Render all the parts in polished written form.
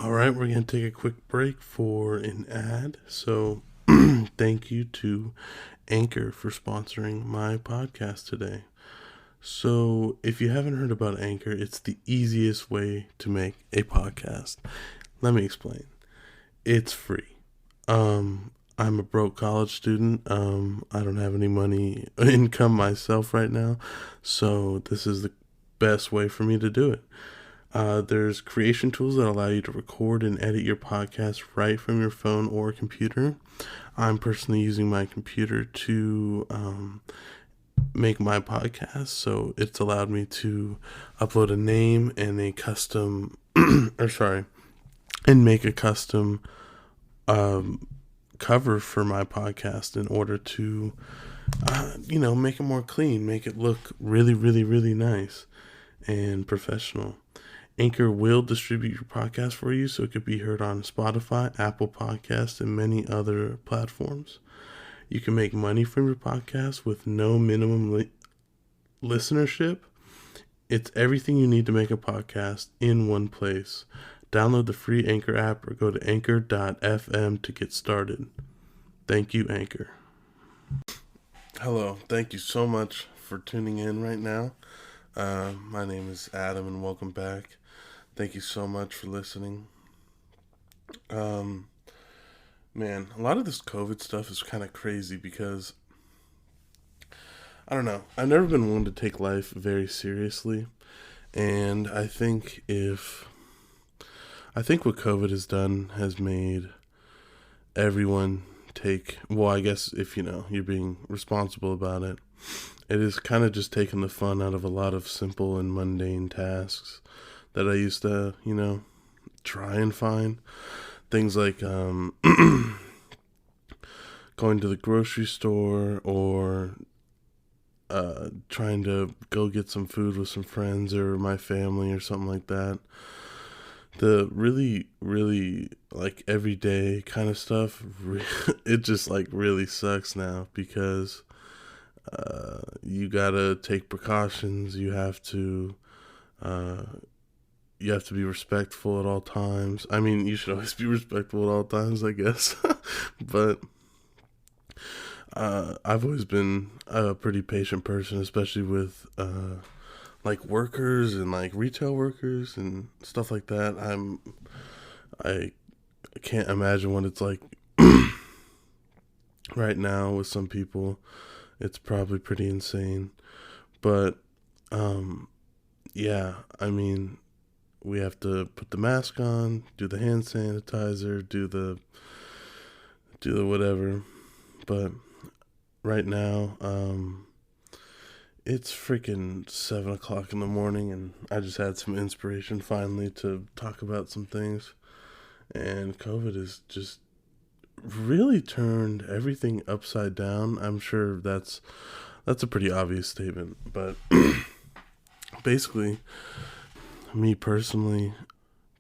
All right, we're going to take a quick break for an ad. So, thank you to Anchor for sponsoring my podcast today. So, if you haven't heard about Anchor, it's the easiest way to make a podcast. Let me explain. It's free. I'm a broke college student. I don't have any income myself right now. So, this is the best way for me to do it. There's creation tools that allow you to record and edit your podcast right from your phone or computer. I'm personally using my computer to make my podcast, so it's allowed me to upload a name and a custom, and make a custom cover for my podcast in order to, make it more clean, make it look really, really, really nice and professional. Anchor will distribute your podcast for you so it could be heard on Spotify, Apple Podcasts, and many other platforms. You can make money from your podcast with no minimum listenership. It's everything you need to make a podcast in one place. Download the free Anchor app or go to anchor.fm to get started. Thank you, Anchor. Hello, thank you so much for tuning in right now. My name is Adam and welcome back. Thank you so much for listening. Man, a lot of this COVID stuff is kind of crazy because, I don't know, I've never been one to take life very seriously. And I think what COVID has done has made everyone I guess if you're being responsible about it, it has kind of just taken the fun out of a lot of simple and mundane tasks that I used to, try and find. Things like going to the grocery store or trying to go get some food with some friends or my family or something like that. The really, really like everyday kind of stuff, it just like really sucks now because you gotta take precautions. You have to be respectful at all times. I mean, you should always be respectful at all times, I guess. But I've always been a pretty patient person, especially with like workers and like retail workers and stuff like that. I can't imagine what it's like right now with some people. It's probably pretty insane. But yeah, I mean, we have to put the mask on, do the hand sanitizer, do the whatever. But right now, it's freaking 7:00 in the morning, and I just had some inspiration finally to talk about some things. And COVID has just really turned everything upside down. I'm sure that's a pretty obvious statement, but basically, me personally,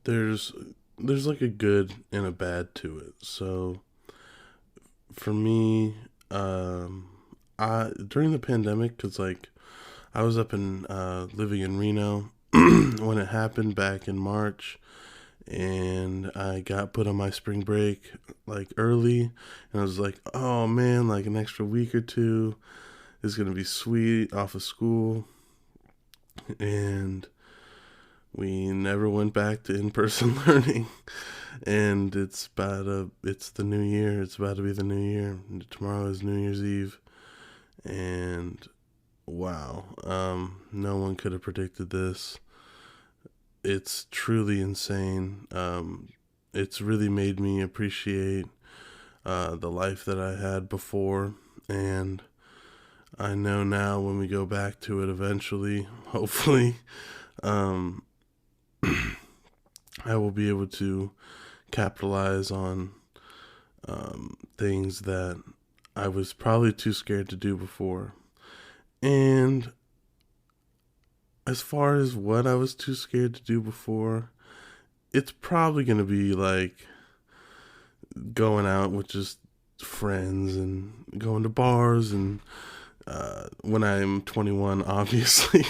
there's like a good and a bad to it. So for me, during the pandemic, because like I was up in living in Reno when it happened back in March, and I got put on my spring break like early, and I was like, oh man, like an extra week or two is gonna be sweet off of school. And we never went back to in-person learning. And it's the new year. It's about to be the new year. Tomorrow is New Year's Eve. And wow, no one could have predicted this. It's truly insane. It's really made me appreciate the life that I had before. And I know now when we go back to it eventually, hopefully, I will be able to capitalize on things that I was probably too scared to do before. And as far as what I was too scared to do before, it's probably going to be like going out with just friends and going to bars and when I'm 21, obviously,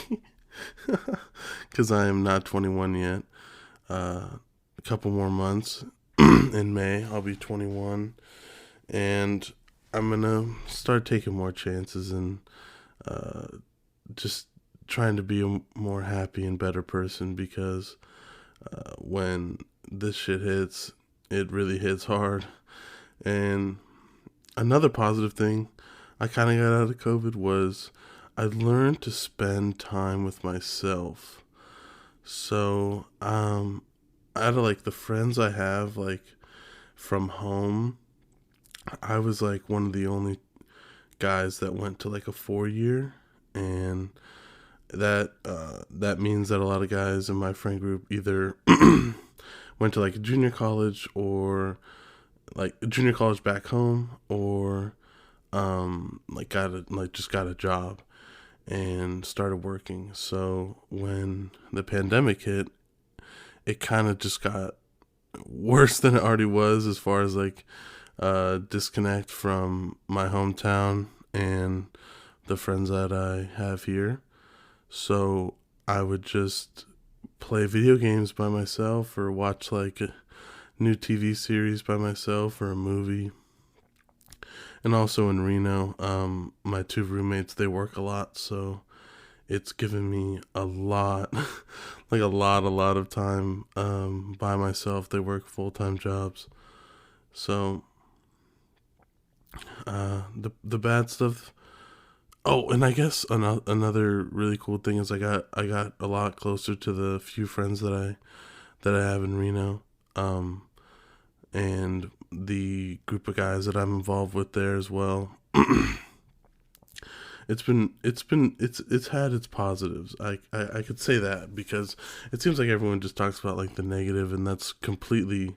because I am not 21 yet. couple more months. In May, I'll be 21, and I'm gonna start taking more chances and uh, just trying to be a more happy and better person because when this shit hits, it really hits hard. And another positive thing I kind of got out of COVID was I learned to spend time with myself. So, out of like the friends I have, like from home, I was like one of the only guys that went to like a 4 year, and that means that a lot of guys in my friend group either went to like a junior college or like a junior college back home, or like just got a job and started working. So when the pandemic hit, it kind of just got worse than it already was as far as like disconnect from my hometown and the friends that I have here. So I would just play video games by myself or watch like a new TV series by myself or a movie. And also in Reno, my two roommates, they work a lot, so it's given me a lot, like a lot of time by myself. They work full-time jobs. So the bad stuff. Oh, and I guess another really cool thing is I got a lot closer to the few friends that I have in Reno, and the group of guys that I'm involved with there as well. It's had its positives. I could say that because it seems like everyone just talks about like the negative, and that's completely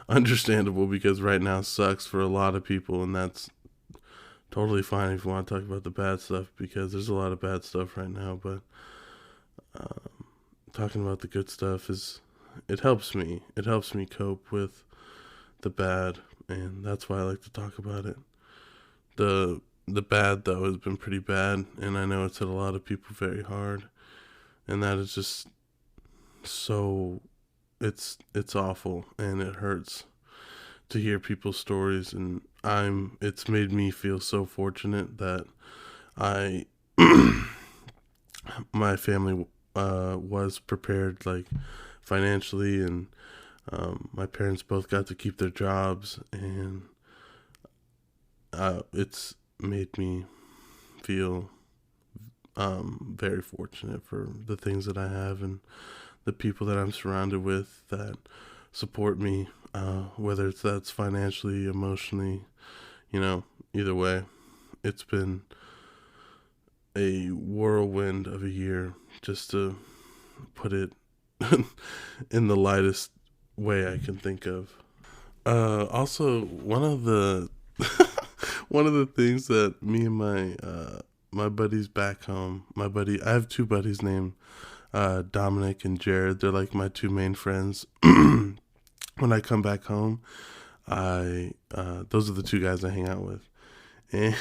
understandable because right now sucks for a lot of people, and that's totally fine if you want to talk about the bad stuff because there's a lot of bad stuff right now. But talking about the good stuff it helps me. It helps me cope with the bad, and that's why I like to talk about it. The bad though has been pretty bad, and I know it's hit a lot of people very hard, and that is just so it's awful, and it hurts to hear people's stories, and it's made me feel so fortunate that I my family was prepared like financially, and my parents both got to keep their jobs, and it's made me feel very fortunate for the things that I have and the people that I'm surrounded with that support me, whether that's financially, emotionally, either way. It's been a whirlwind of a year, just to put it in the lightest way I can think of. Also, one of the one of the things that me and my buddies back home, I have two buddies named Dominic and Jared. They're like my two main friends. When I come back home, I those are the two guys I hang out with. And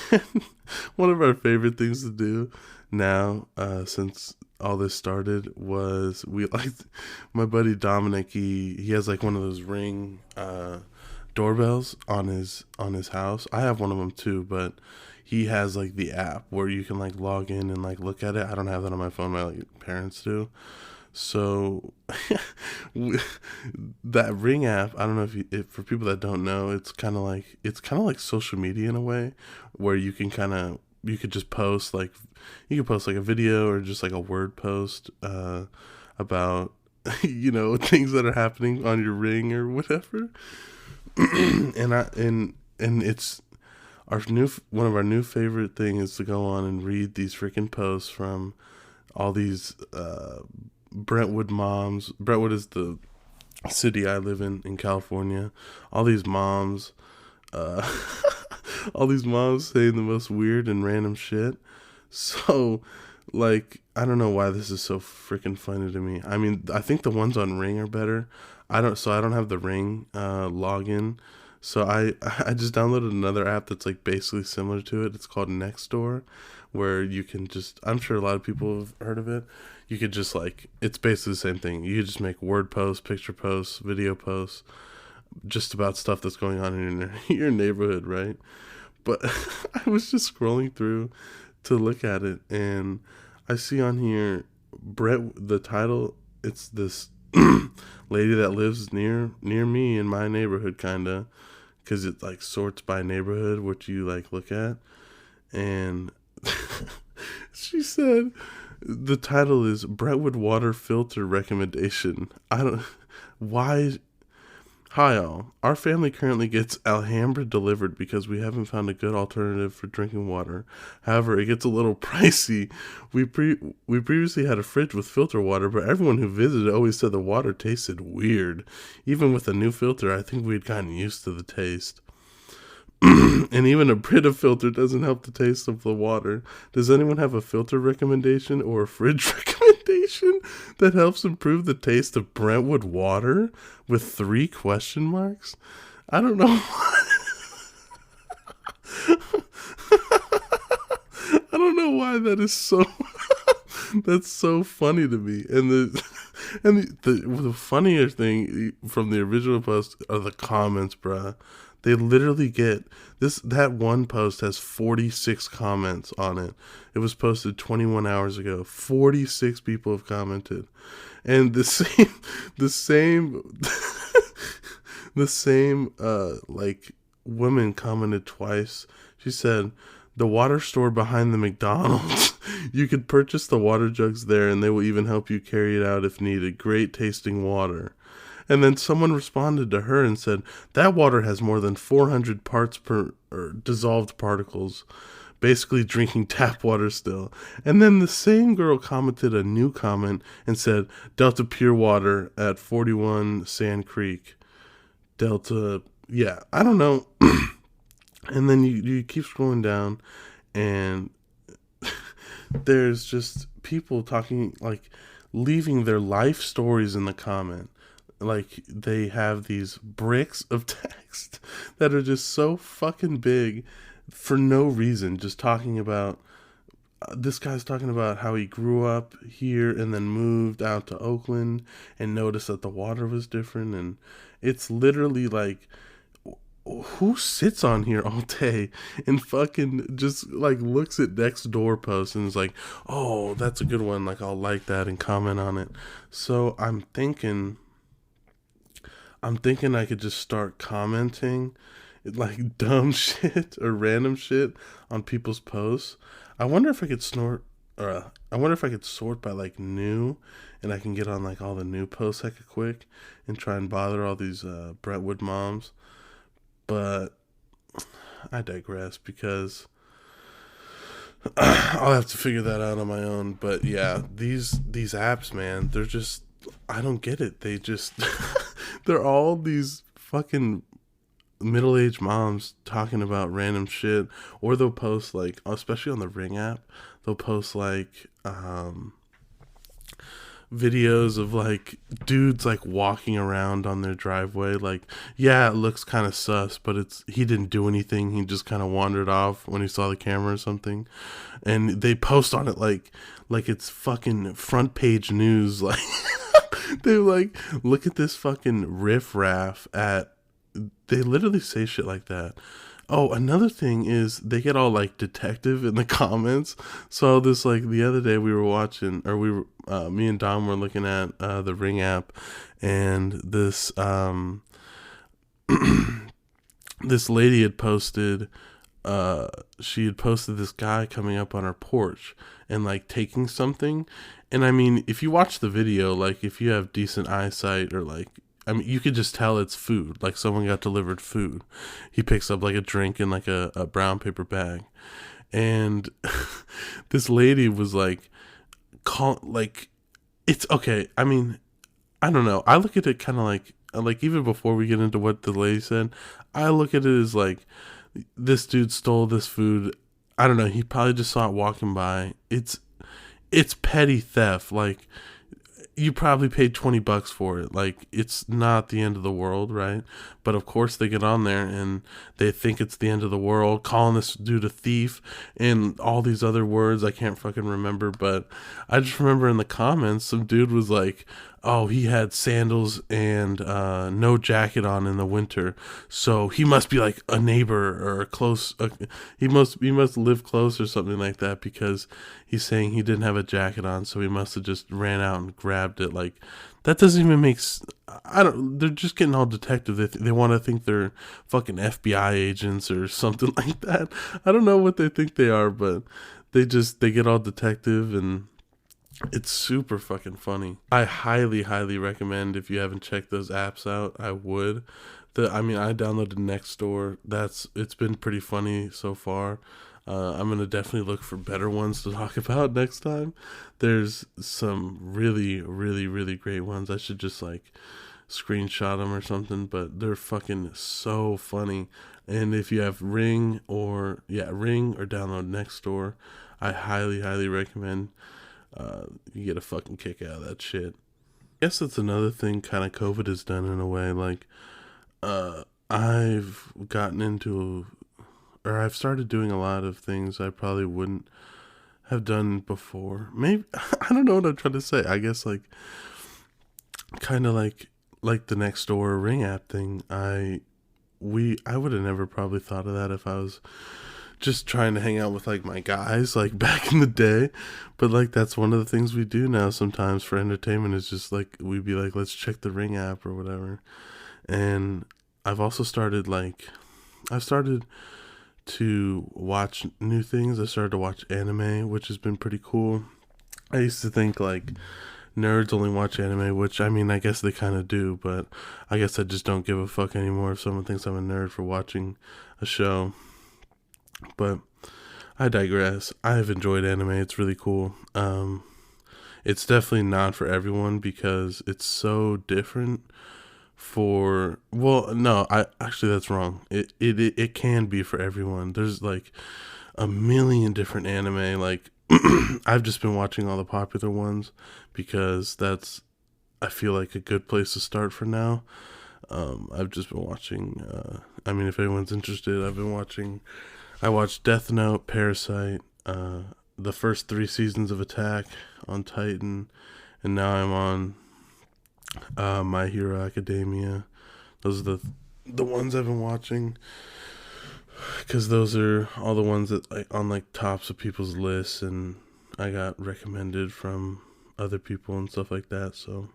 one of our favorite things to do now, since all this started, was we like my buddy Dominic. He has like one of those Ring doorbells on his house. I have one of them too, but he has like the app where you can like log in and like look at it. I don't have that on my phone. My like, parents do. So that Ring app, I don't know if for people that don't know, it's kind of like social media in a way, where you could just post like a video or just like a word post about things that are happening on your Ring or whatever. And it's one of our new favorite thing is to go on and read these freaking posts from all these Brentwood moms. Brentwood is the city I live in California. All these moms, all these moms saying the most weird and random shit. So, like, I don't know why this is so freaking funny to me. I mean, I think the ones on Ring are better. I don't have the Ring login. So I just downloaded another app that's like basically similar to it. It's called Nextdoor, where you can I'm sure a lot of people have heard of it. you could just like, it's basically the same thing. You could just make word posts, picture posts, video posts, just about stuff that's going on in your neighborhood, right? But I was just scrolling through to look at it, and I see on here the title. It's this lady that lives near me in my neighborhood, kinda, because it like sorts by neighborhood, which you like look at, and she said the title is Brentwood water filter recommendation. I don't why. Hi all. Our family currently gets Alhambra delivered because we haven't found a good alternative for drinking water. However, it gets a little pricey. We previously had a fridge with filter water, but everyone who visited always said the water tasted weird. Even with a new filter, I think we'd gotten used to the taste. And even a Brita filter doesn't help the taste of the water. Does anyone have a filter recommendation or a fridge recommendation that helps improve the taste of Brentwood water? With 3 question marks? I don't know. I don't know why that is so. That's so funny to me. And the funnier thing from the original post are the comments, bruh. They literally get that one post has 46 comments on it. It was posted 21 hours ago. 46 people have commented. And the same like woman commented twice. She said, "The water store behind the McDonald's. You could purchase the water jugs there and they will even help you carry it out if needed. Great tasting water." And then someone responded to her and said, "That water has more than 400 parts per dissolved particles. Basically drinking tap water still." And then the same girl commented a new comment and said, "Delta Pure Water at 41 Sand Creek." Delta, yeah, I don't know. And then you keep scrolling down, and there's just people talking, like, leaving their life stories in the comment. Like, they have these bricks of text that are just so fucking big for no reason. Just talking about, this guy's talking about how he grew up here and then moved out to Oakland and noticed that the water was different. And it's literally like, who sits on here all day and fucking just like looks at next door posts and is like, "Oh, that's a good one. Like, I'll like that and comment on it." So I'm thinking I could just start commenting like dumb shit or random shit on people's posts. I wonder if I could I wonder if I could sort by like new, and I can get on like all the new posts hecka quick and try and bother all these Brentwood moms. But I digress, because I'll have to figure that out on my own. But yeah, these apps, man, they're just, I don't get it. They just they're all these fucking middle-aged moms talking about random shit, or they'll post like, especially on the Ring app, they'll post like videos of like dudes like walking around on their driveway. Like, yeah, it looks kind of sus, but he didn't do anything. He just kind of wandered off when he saw the camera or something, and they post on it like it's fucking front page news. Like, they like, look at this fucking riffraff at. They literally say shit like that. Oh, another thing is they get all like detective in the comments. So this, like, the other day we were watching, or me and Dom were looking at the Ring app, and this this lady had posted, she had posted this guy coming up on her porch and like taking something. And I mean, if you watch the video, like if you have decent eyesight, or like, I mean, you could just tell it's food. Like, someone got delivered food. He picks up like a drink in like a brown paper bag. And this lady was like, it's okay. I mean, I don't know. I look at it kind of like even before we get into what the lady said, I look at it as like, this dude stole this food. I don't know. He probably just saw it walking by. It's petty theft. Like, you probably paid $20 for it. Like, it's not the end of the world, right? But of course they get on there and they think it's the end of the world, calling this dude a thief and all these other words I can't fucking remember. But I just remember in the comments some dude was like, oh, he had sandals and no jacket on in the winter, so he must be like a neighbor or a close. He must live close or something like that, because he's saying he didn't have a jacket on, so he must have just ran out and grabbed it. Like, that doesn't even make. I don't. They're just getting all detective. They want to think they're fucking FBI agents or something like that. I don't know what they think they are, but they get all detective, and it's super fucking funny. I highly, highly recommend, if you haven't checked those apps out, I would. I downloaded Nextdoor. It's been pretty funny so far. I'm gonna definitely look for better ones to talk about next time. There's some really, really, really great ones. I should just like screenshot them or something, but they're fucking so funny. And if you have Ring or download Nextdoor, I highly, highly recommend. You get a fucking kick out of that shit. I guess that's another thing kind of COVID has done in a way. Like, I've gotten into, or I've started doing a lot of things I probably wouldn't have done before. Maybe, I don't know what I'm trying to say. I guess like, kind of like the Nextdoor Ring app thing. I would have never probably thought of that if I was just trying to hang out with like my guys like back in the day. But like, that's one of the things we do now sometimes for entertainment, is just like, we'd be like, let's check the Ring app or whatever. And I've also started to watch new things. I started to watch anime, which has been pretty cool. I used to think like nerds only watch anime, which, I mean, I guess they kind of do, but I guess I just don't give a fuck anymore if someone thinks I'm a nerd for watching a show. But I digress. I've enjoyed anime. It's really cool. It's definitely not for everyone because it's so different. No, I actually, that's wrong. It can be for everyone. There's like a million different anime. Like, I've just been watching all the popular ones because that's, I feel like, a good place to start for now. I've just been watching. If anyone's interested, I watched Death Note, Parasite, the first 3 seasons of Attack on Titan, and now I'm on My Hero Academia. Those are the ones I've been watching, because those are all the ones that like on like tops of people's lists, and I got recommended from other people and stuff like that. So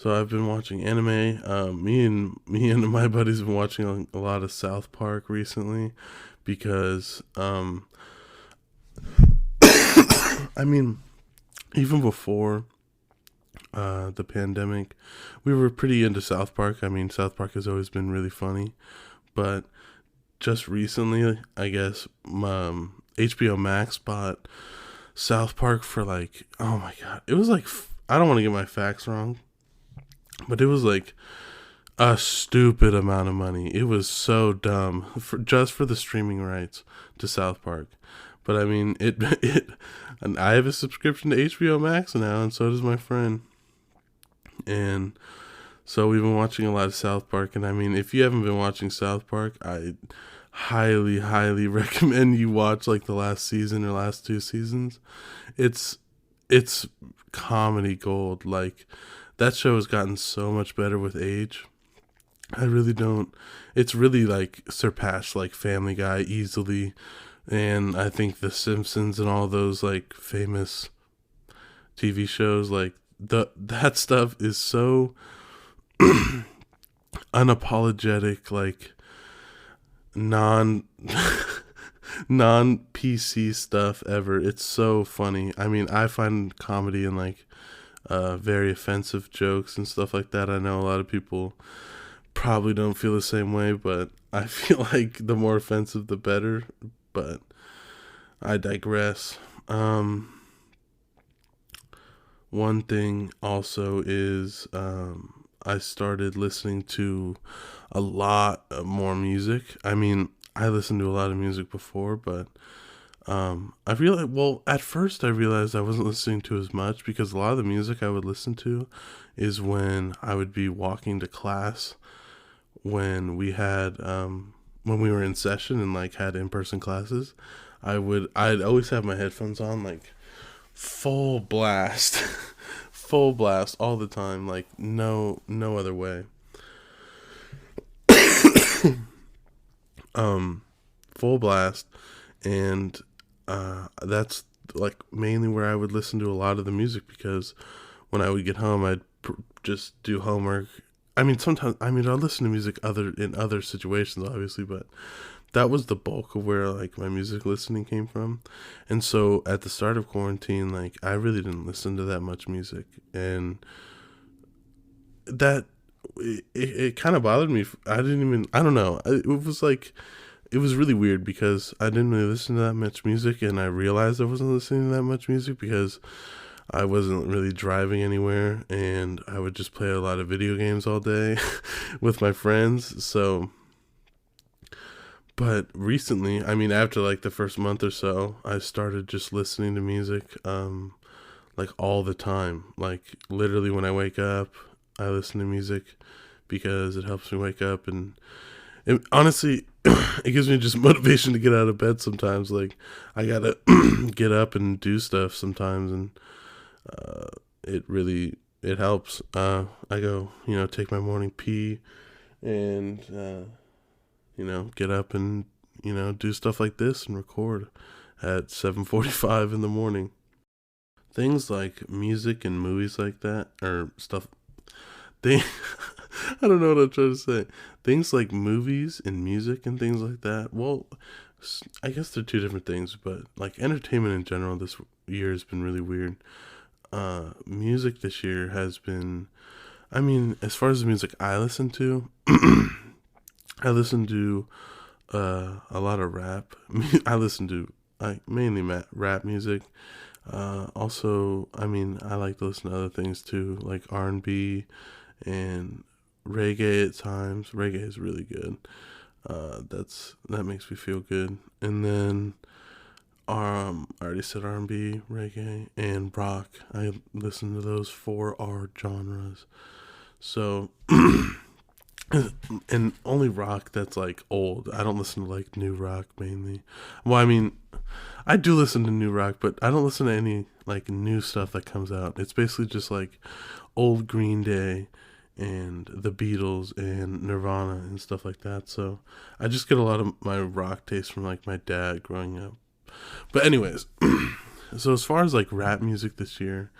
I've been watching anime. Me and my buddies have been watching a lot of South Park recently, because even before the pandemic, we were pretty into South Park. I mean, South Park has always been really funny, but just recently, I guess, HBO Max bought South Park for like, oh my god, it was like, I don't want to get my facts wrong, but it was like a stupid amount of money. It was so dumb just for the streaming rights to South Park. But I mean, and I have a subscription to HBO Max now, and so does my friend. And so we've been watching a lot of South Park, and I mean, if you haven't been watching South Park, I highly, highly recommend you watch like the last season or last 2 seasons. It's comedy gold. Like, that show has gotten so much better with age. I really don't. It's really like surpassed like Family Guy easily, and I think The Simpsons and all those like famous TV shows, like that stuff is so unapologetic, like non PC stuff ever. It's so funny. I mean, I find comedy and like very offensive jokes and stuff like that. I know a lot of people probably don't feel the same way, but I feel like the more offensive the better. But I digress. One thing also is I started listening to a lot more music. I mean, I listened to a lot of music before, but I realized, well, at first I realized I wasn't listening to as much because a lot of the music I would listen to is when I would be walking to class, when we were in session and like had in-person classes. I'd always have my headphones on like full blast, full blast all the time, like no other way. Um, Full blast, and that's like mainly where I would listen to a lot of the music because when I would get home, just do homework. I mean, sometimes I'd listen to music other in other situations, obviously, but that was the bulk of where like my music listening came from. And so at the start of quarantine, like I really didn't listen to that much music, and that it kind of bothered me. I didn't even, I don't know. It was like it was really weird because I didn't really listen to that much music, and I realized I wasn't listening to that much music because I wasn't really driving anywhere, and I would just play a lot of video games all day with my friends. So, but recently, I mean, after like the first month or so, I started just listening to music, like all the time. Like literally, when I wake up, I listen to music because it helps me wake up, and honestly, it gives me just motivation to get out of bed sometimes. Like I gotta get up and do stuff sometimes, and uh, it helps. I go, take my morning pee, and get up and do stuff like this and record at 7:45 in the morning. Things like music and movies like that, or stuff. They, I don't know what I'm trying to say. Things like movies and music and things like that. Well, I guess they're two different things, but like entertainment in general this year has been really weird. Music this year has been, I mean, as far as the music I listen to, I listen to a lot of rap. I listen to mainly rap music. Also, I mean, I like to listen to other things too, like R&B and reggae at times. Reggae is really good. That makes me feel good. And then I already said R&B, reggae, and rock. I listen to those four R genres. So, and only rock that's like old. I don't listen to like new rock mainly. Well, I mean, I do listen to new rock, but I don't listen to any like new stuff that comes out. It's basically just like old Green Day and the Beatles and Nirvana and stuff like that. So I just get a lot of my rock taste from like my dad growing up. But anyways, so as far as like rap music this year,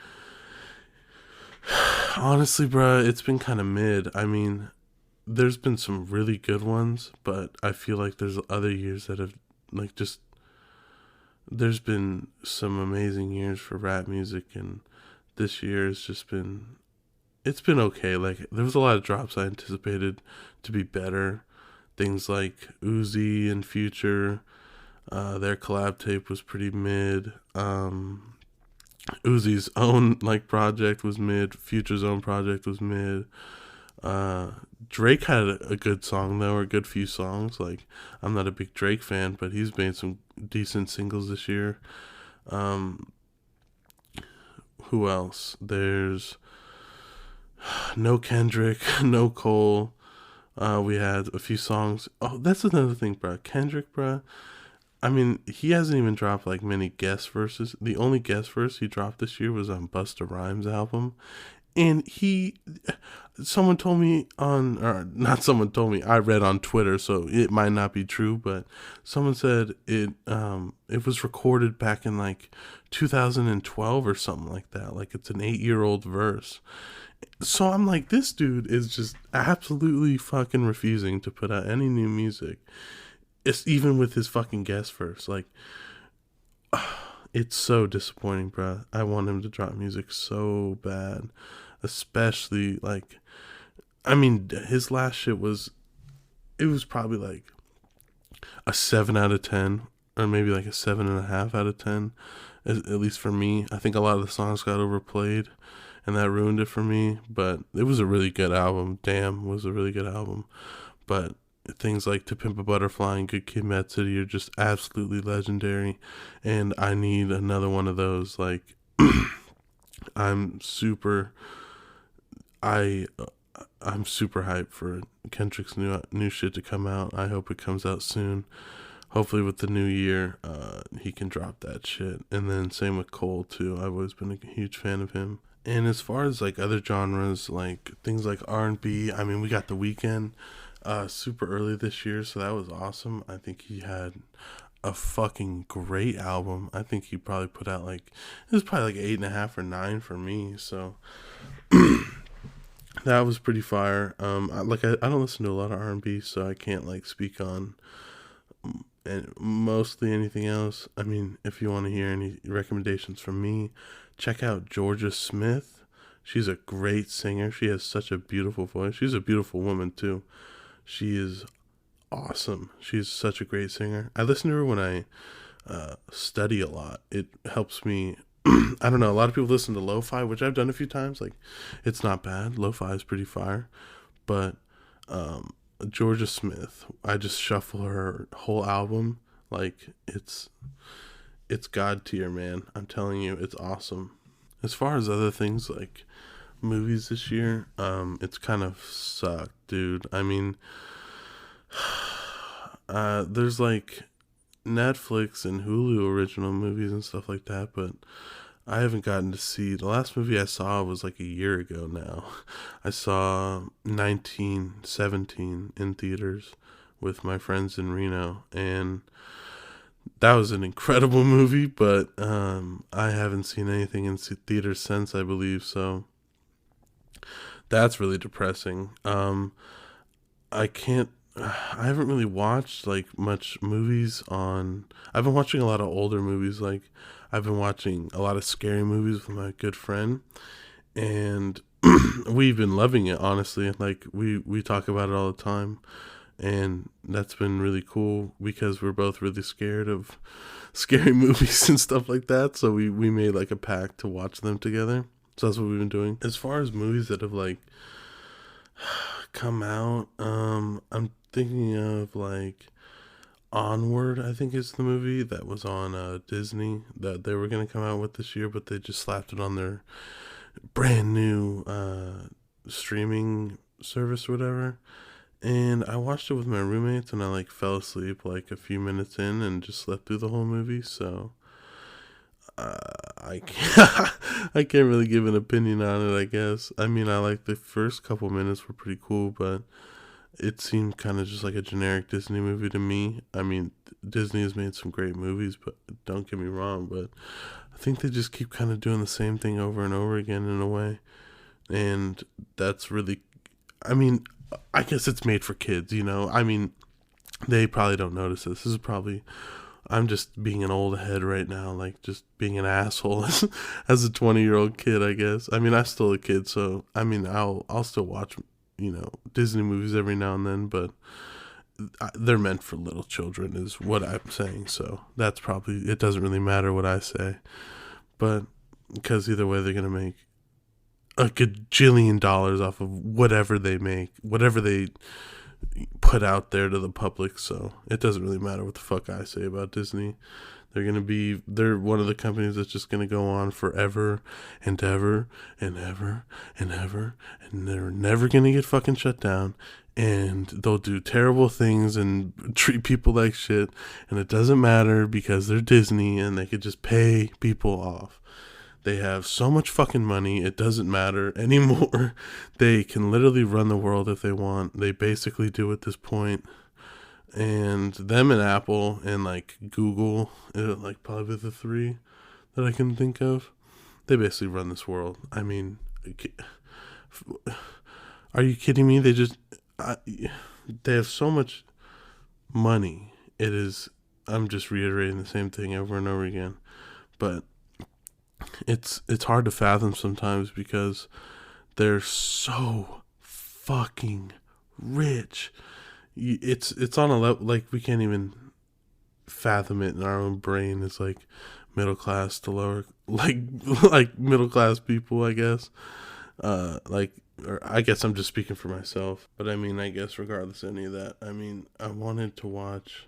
honestly, bruh, it's been kind of mid. I mean, there's been some really good ones, but I feel like there's other years that have like just there's been some amazing years for rap music, and this year has just been it's been okay. Like there was a lot of drops I anticipated to be better. Things like Uzi and Future, their collab tape was pretty mid. Uzi's own like project was mid. Future's own project was mid. Uh, Drake had a good song though, or a good few songs. Like I'm not a big Drake fan, but he's made some decent singles this year. Um, who else? There's no Kendrick, no Cole. We had a few songs. Oh, that's another thing, bro. Kendrick, bro. I mean, he hasn't even dropped like many guest verses. The only guest verse he dropped this year was on Busta Rhymes' album, and someone told me on, or not someone told me, I read on Twitter, so it might not be true, but someone said it was recorded back in like 2012 or something like that. Like it's an 8-year-old verse. So I'm like, this dude is just absolutely fucking refusing to put out any new music. It's even with his fucking guest verse. Like, it's so disappointing, bro. I want him to drop music so bad. Especially, like, I mean, his last shit it was probably like a 7 out of 10, or maybe like a 7.5 out of 10, at least for me. I think a lot of the songs got overplayed, and that ruined it for me. But it was a really good album. Damn, was a really good album. But things like To Pimp a Butterfly and Good Kid, Mad City are just absolutely legendary, and I need another one of those. Like, I'm super, I, I'm super hyped for Kendrick's new shit to come out. I hope it comes out soon. Hopefully, with the new year, he can drop that shit. And then same with Cole too. I've always been a huge fan of him. And as far as like other genres, like things like R&B, I mean, we got The Weeknd super early this year, so that was awesome. I think he had a fucking great album. I think he probably put out like, it was probably like 8.5 or 9 for me. So that was pretty fire. I don't listen to a lot of R&B, so I can't like speak on and mostly anything else. I mean, if you want to hear any recommendations from me, check out Georgia Smith. She's a great singer. She has such a beautiful voice. She's a beautiful woman too. She is awesome. She's such a great singer. I listen to her when I study a lot. It helps me. I don't know. A lot of people listen to lo-fi, which I've done a few times. Like, it's not bad. Lo-fi is pretty fire. But Georgia Smith, I just shuffle her whole album. Like, it's God tier, man. I'm telling you, it's awesome. As far as other things like movies this year, it's kind of sucked, dude. I mean, there's like Netflix and Hulu original movies and stuff like that, but I haven't gotten to see. The last movie I saw was like a year ago now. I saw 1917 in theaters with my friends in Reno, and that was an incredible movie, but I haven't seen anything in theaters since, I believe, so that's really depressing. I haven't really watched like much movies on. I've been watching a lot of older movies. Like, I've been watching a lot of scary movies with my good friend, and we've been loving it, honestly. Like, we talk about it all the time, and that's been really cool because we're both really scared of scary movies and stuff like that. So we made like a pact to watch them together. So that's what we've been doing. As far as movies that have like come out, I'm thinking of like Onward, I think is the movie that was on Disney that they were going to come out with this year, but they just slapped it on their brand new streaming service or whatever. And I watched it with my roommates, and I like fell asleep like a few minutes in and just slept through the whole movie. So I can't, I can't really give an opinion on it, I guess. I mean, I like the first couple minutes were pretty cool, but it seemed kind of just like a generic Disney movie to me. I mean, Disney has made some great movies, but don't get me wrong, but I think they just keep kind of doing the same thing over and over again in a way. And that's really, I mean, I guess it's made for kids, you know? I mean, they probably don't notice this. This is probably, I'm just being an old head right now, like just being an asshole as a 20-year-old kid, I guess. I mean, I'm still a kid, so I mean, I'll still watch, you know, Disney movies every now and then, but they're meant for little children is what I'm saying. So that's probably, it doesn't really matter what I say, but because either way they're going to make a gajillion dollars off of whatever they make, whatever they put out there to the public. So it doesn't really matter what the fuck I say about Disney. They're one of the companies that's just going to go on forever and ever and ever and ever, and they're never going to get fucking shut down, and they'll do terrible things and treat people like shit, and it doesn't matter because they're Disney and they could just pay people off. They have so much fucking money, it doesn't matter anymore. They can literally run the world if they want. They basically do at this point. And them and Apple and like Google, like probably the three that I can think of, they basically run this world. I mean, are you kidding me? They have so much money. I'm just reiterating the same thing over and over again. But it's hard to fathom sometimes because they're so fucking rich. It's on a level like we can't even fathom it in our own brain. It's like middle class to lower, like middle class people, I guess. Like or I guess I'm just speaking for myself, but I mean, I guess regardless of any of that, I mean, I wanted to watch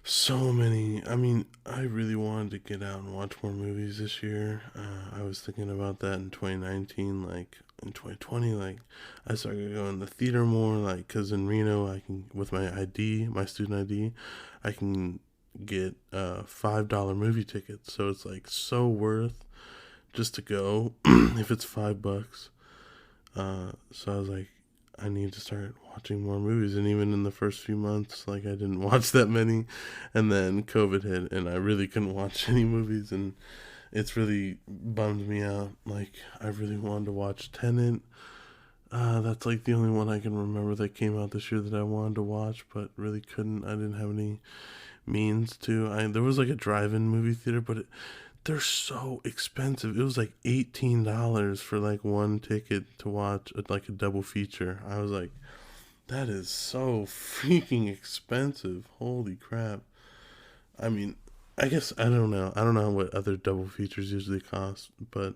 so many. I mean, I really wanted to get out and watch more movies this year. I was thinking about that in 2019, like in 2020, like I started going to the theater more, like because in Reno, I can with my ID, my student ID, I can get $5 movie tickets. So it's like so worth just to go if it's $5. So I was like, I need to start watching more movies. And even in the first few months, like I didn't watch that many, and then COVID hit, and I really couldn't watch any movies, and it's really bummed me out. Like I really wanted to watch Tenet. That's like the only one I can remember that came out this year that I wanted to watch, but really couldn't. I didn't have any means to. There was like a drive-in movie theater, but they're so expensive. It was like $18 for like one ticket to watch like a double feature. I was like, that is so freaking expensive. Holy crap. I mean, I guess I don't know. I don't know what other double features usually cost, but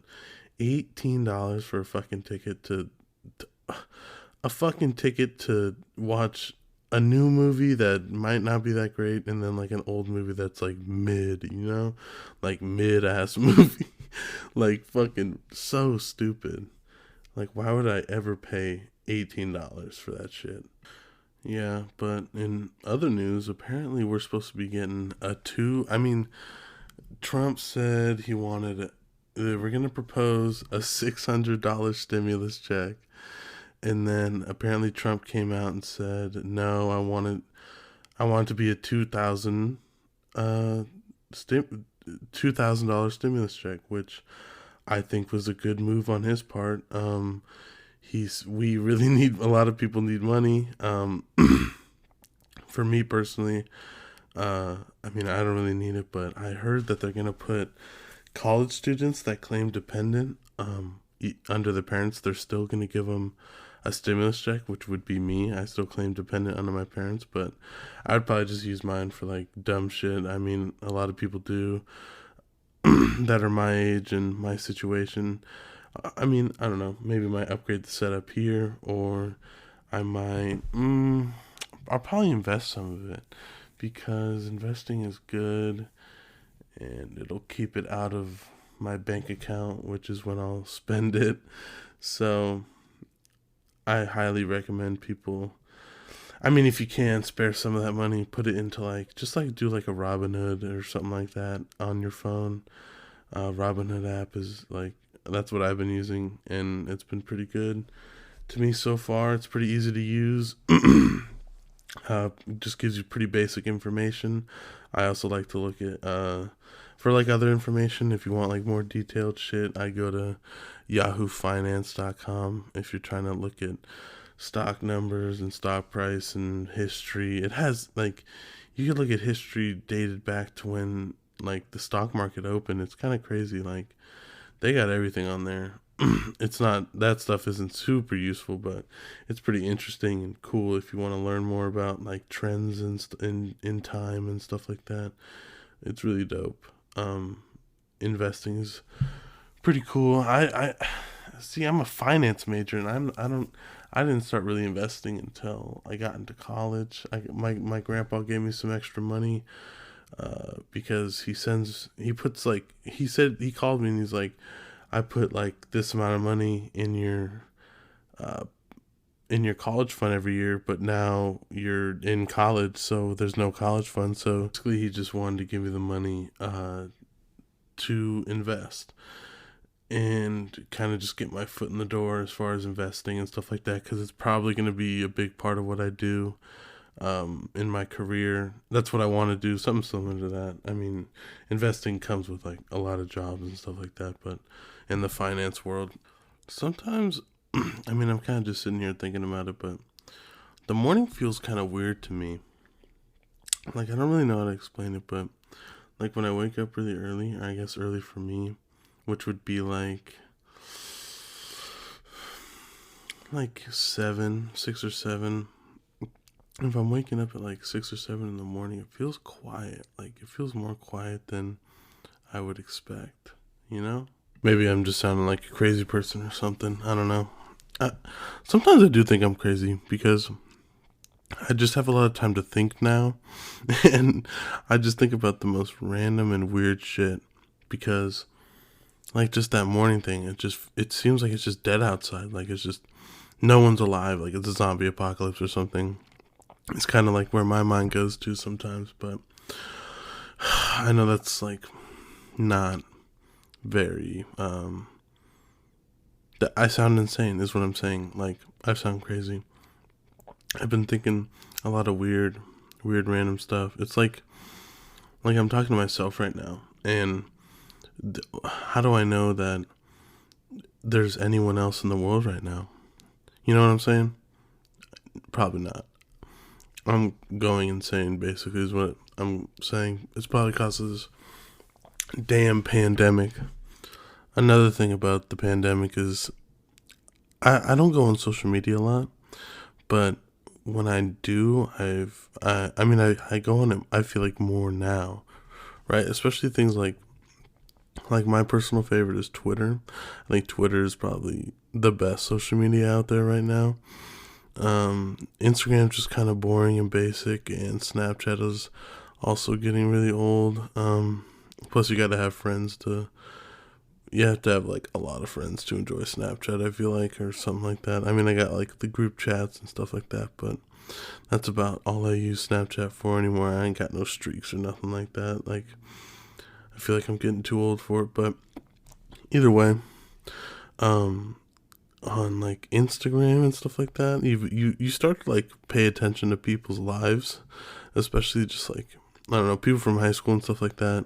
$18 for a fucking ticket to a fucking ticket to watch a new movie that might not be that great, and then like an old movie that's like mid, like mid ass movie. Like fucking so stupid. Like why would I ever pay $18 for that shit? Yeah, but in other news, apparently we're supposed to be getting a two. I mean, Trump said he wanted. They were gonna propose a $600 stimulus check, and then apparently Trump came out and said, "No, I want it to be a 2,000 uh $2,000 stimulus check," which I think was a good move on his part. We really need a lot of people need money. For me personally, I mean I don't really need it, but I heard that they're gonna put college students that claim dependent under the parents. They're still gonna give them a stimulus check, which would be me. I still claim dependent under my parents, but I'd probably just use mine for like dumb shit. I mean, a lot of people do that are my age and my situation. I mean, I don't know. Maybe I might upgrade the setup here, or I might. I'll probably invest some of it because investing is good, and it'll keep it out of my bank account, which is when I'll spend it. So I highly recommend people. I mean, if you can spare some of that money, put it into like just like do like a Robinhood or something like that on your phone. Robinhood app is like that's what I've been using, and it's been pretty good to me so far. It's pretty easy to use. Just gives you pretty basic information. I also like to look at for like other information. If you want like more detailed shit, I go to yahoofinance.com if you're trying to look at stock numbers and stock price and history. It has like you could look at history dated back to when like the stock market opened. It's kind of crazy. Like they got everything on there. It's not that stuff isn't super useful, but it's pretty interesting and cool if you want to learn more about like trends and in time and stuff like that. It's really dope. Investing is pretty cool. I see. I'm a finance major, and I didn't start really investing until I got into college. My grandpa gave me some extra money because he puts like he said he called me and he's like, I put like this amount of money uh, in your college fund every year, but now you're in college, so there's no college fund. So basically, he just wanted to give me the money to invest and kind of just get my foot in the door as far as investing and stuff like that, because it's probably going to be a big part of what I do in my career. That's what I want to do, something similar to that. I mean, investing comes with like a lot of jobs and stuff like that, but in the finance world, sometimes, I mean, I'm kind of just sitting here thinking about it, but the morning feels kind of weird to me. Like, I don't really know how to explain it, but like when I wake up really early, or I guess early for me, which would be like 6 or 7. If I'm waking up at like 6 or 7 in the morning, it feels quiet. Like it feels more quiet than I would expect, you know? Maybe I'm just sounding like a crazy person or something. I don't know. I, sometimes I do think I'm crazy because I just have a lot of time to think now, and I just think about the most random and weird shit because like just that morning thing, it seems like it's just dead outside, like it's just no one's alive, like it's a zombie apocalypse or something. It's kind of like where my mind goes to sometimes, but I know that's like not very that I sound insane is what I'm saying. Like I sound crazy. I've been thinking a lot of weird random stuff. It's like I'm talking to myself right now, and how do I know that there's anyone else in the world right now? You know what I'm saying? Probably not. I'm going insane, basically, is what I'm saying. It's probably because of this damn pandemic. Another thing about the pandemic is I don't go on social media a lot, but when I do, I go on it, I feel like more now, right? Especially things like my personal favorite is Twitter. I think Twitter is probably the best social media out there right now. Instagram's just kind of boring and basic, and Snapchat is also getting really old. Plus, you got to have friends to. You have to have like a lot of friends to enjoy Snapchat. I feel like, or something like that. I mean, I got like the group chats and stuff like that, but that's about all I use Snapchat for anymore. I ain't got no streaks or nothing like that. Like, I feel like I'm getting too old for it, but either way, um, on like Instagram and stuff like that, you start to like pay attention to people's lives, especially just like I don't know, people from high school and stuff like that.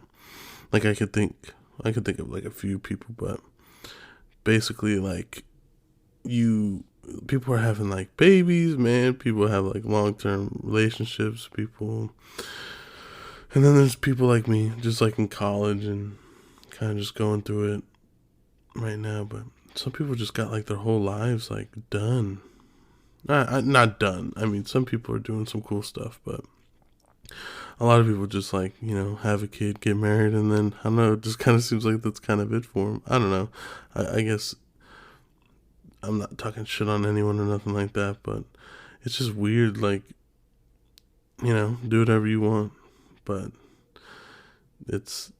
Like I could think of like a few people, but basically like you people are having like babies, man. People have like long term relationships. People, and then there's people like me, just like in college and kind of just going through it right now. But some people just got like their whole lives like done. Not done. I mean, some people are doing some cool stuff, but a lot of people just like have a kid, get married, and then I don't know. It just kind of seems like that's kind of it for them. I don't know. I guess I'm not talking shit on anyone or nothing like that, but it's just weird. Like do whatever you want, but it's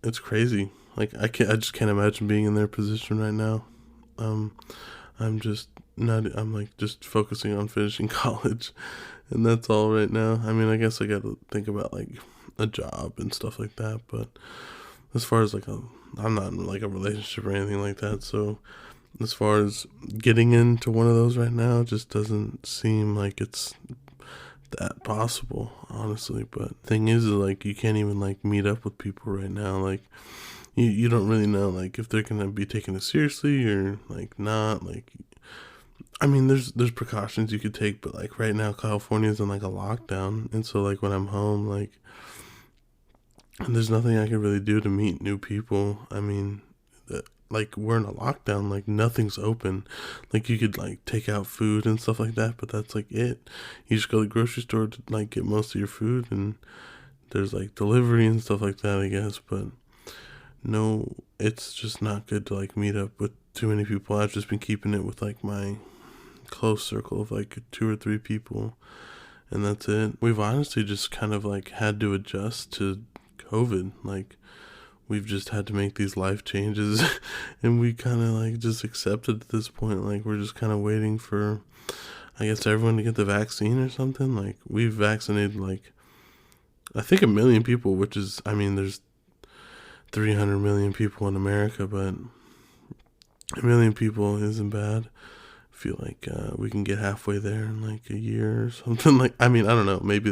it's crazy. Like I just can't imagine being in their position right now. Um, I'm just not. I'm like just focusing on finishing college, and that's all right now. I mean, I guess I got to think about like a job and stuff like that. But as far as I'm not in like a relationship or anything like that. So as far as getting into one of those right now, it just doesn't seem like it's that possible, honestly. But thing is like you can't even like meet up with people right now. Like you don't really know like if they're gonna be taking it seriously or like not. Like I mean, there's precautions you could take, but like right now, California's in like a lockdown, and so like when I'm home, like there's nothing I can really do to meet new people. I mean, like we're in a lockdown, like nothing's open. Like you could like take out food and stuff like that, but that's like it. You just go to the grocery store to like get most of your food, and there's like delivery and stuff like that, I guess. But no, it's just not good to like meet up with too many people. I've just been keeping it with like my close circle of like 2 or 3 people, and that's it. We've honestly just kind of like had to adjust to COVID. Like we've just had to make these life changes and we kind of like just accepted at this point. Like we're just kind of waiting for I guess everyone to get the vaccine or something. Like we've vaccinated like I think 1 million people, which is I mean there's 300 million people in America, but 1 million people isn't bad. I feel like we can get halfway there in like a year or something. Like I mean I don't know, maybe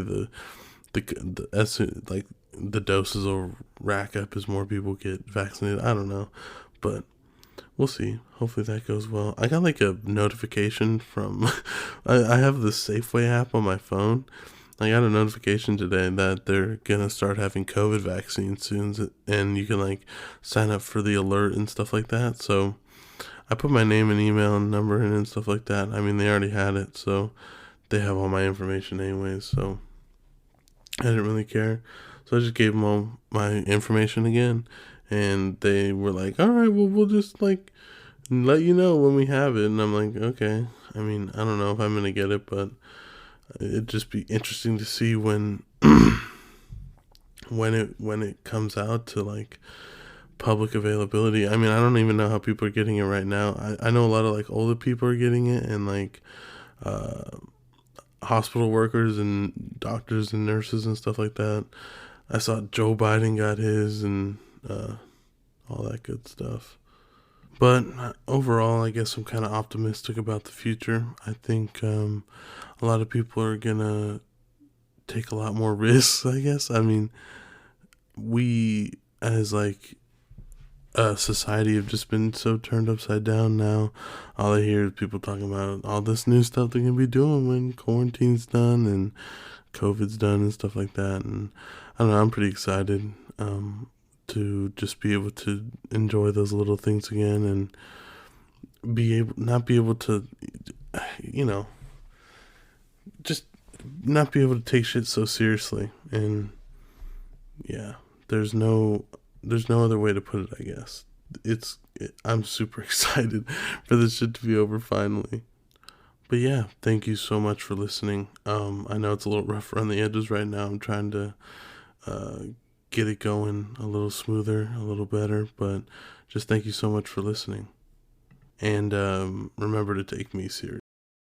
like the doses will rack up as more people get vaccinated. I don't know, but we'll see. Hopefully that goes well. I got like a notification from I have the Safeway app on my phone. I got a notification today that they're gonna start having COVID vaccines soon, and you can like sign up for the alert and stuff like that. So I put my name and email and number in and stuff like that. I mean, they already had it, so they have all my information anyways. So I didn't really care. So I just gave them all my information again, and they were like, "All right, well, we'll just like let you know when we have it. And I'm like, okay. I mean, I don't know if I'm gonna get it, but it'd just be interesting to see when when it comes out to like public availability. I mean, I don't even know how people are getting it right now. I know a lot of like older people are getting it, and like uh, hospital workers and doctors and nurses and stuff like that. I saw Joe Biden got his and all that good stuff. But overall, I guess I'm kind of optimistic about the future. I think a lot of people are gonna take a lot more risks. I guess. I mean, we as like society have just been so turned upside down now. All I hear is people talking about all this new stuff they're gonna be doing when quarantine's done and COVID's done and stuff like that. And I don't know, I'm pretty excited to just be able to enjoy those little things again and not be able to, you know, just not be able to take shit so seriously. And yeah, there's no other way to put it, I guess. I'm super excited for this shit to be over finally. But yeah, thank you so much for listening. I know it's a little rough around the edges right now. I'm trying to uh, get it going a little smoother, a little better. But just thank you so much for listening. And remember to take me seriously.